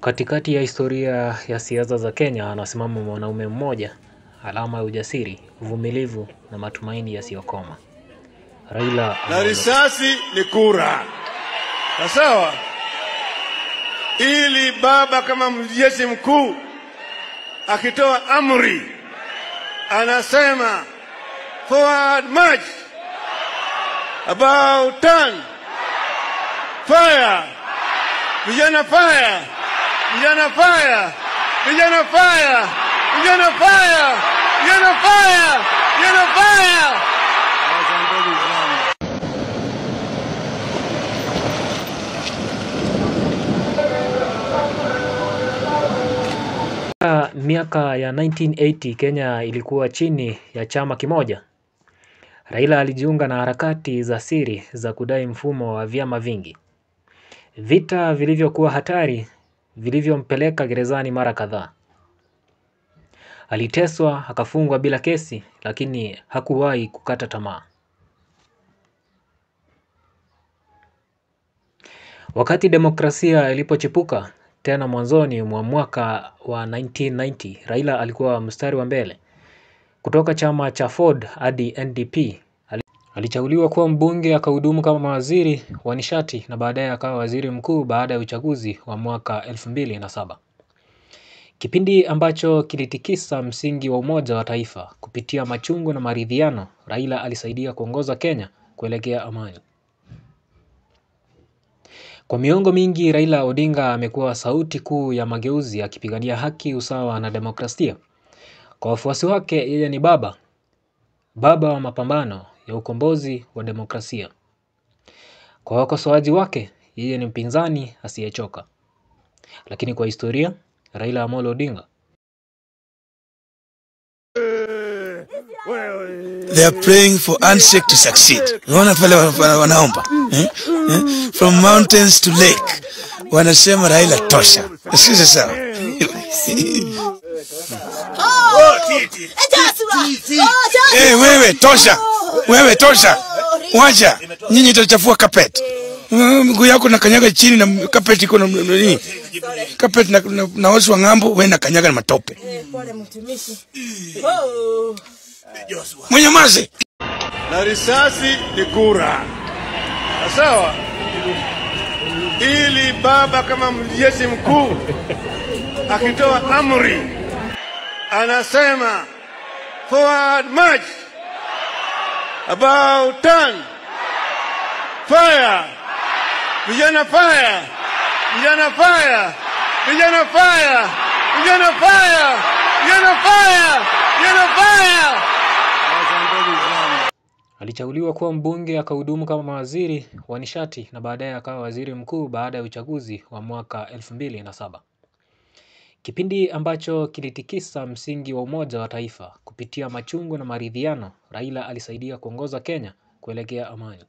Katikati ya historia ya siasa za Kenya anasimama mwanaume mmoja, alama ya ujasiri, uvumilivu na matumaini yasiyokoma. Raila na risasi ni kura. Sawa? Ili baba kama mjeshi mkuu akitoa amri anasema forward march, about turn, fire, vijana fire, vijana fire, vijana fire, vijana fire, vijana fire, vijana fire. Miaka ya 1980 Kenya ilikuwa chini ya chama kimoja. Raila alijiunga na harakati za siri za kudai mfumo wa vyama vingi. Vita vilivyokuwa hatari vilivyompeleka gerezani mara kadhaa. Aliteswa, akafungwa bila kesi, lakini hakuwahi kukata tamaa. Wakati demokrasia ilipochipuka tena mwanzoni mwa mwaka wa 1990, Raila alikuwa mstari wa mbele. Kutoka chama cha Ford hadi NDP, alichaguliwa kuwa mbunge, akahudumu kama waziri wa nishati na baadaye akawa waziri mkuu baada ya uchaguzi wa mwaka 2007. Kipindi ambacho kilitikisa msingi wa umoja wa taifa. Kupitia machungu na maridhiano, Raila alisaidia kuongoza Kenya kuelekea amani. Kwa miongo mingi Raila Odinga amekuwa sauti kuu ya mageuzi, akipigania haki, usawa na demokrasia. Kwa wafuasi wake yeye ni baba wa mapambano ya ukombozi wa demokrasia. Kwa wakosoaji wake yeye ni mpinzani asiyechoka. Lakini kwa historia, Raila Amolo Odinga, they are praying for handshake to succeed. Unaona pale wanaomba from mountains to lake, wanasema Raila tosha. Sisi sawa. Wewe tosha, wewe tosha. Wacha nyinyi tutachafua carpet. Mguu yako na kanyaga chini na carpet iko na nini? Carpet na oswa ngambo, wewe na kanyaga na matope. Pole mtumishi. Mwenyamaze. Na risasi ni kura. Sawa? Ili baba kama mjeshi mkuu akitoa amri anasema forward march, about turn, fire, vijana fire, vijana fire, vijana fire, vijana fire, vijana fire, vijana fire. alichaguliwa kuwa mbunge, akahudumu kama waziri wa nishati na baadaye akawa waziri mkuu baada ya uchaguzi wa mwaka 2007. Kipindi ambacho kilitikisa msingi wa umoja wa taifa. Kupitia machungu na maridhiano, Raila alisaidia kuongoza Kenya kuelekea amani.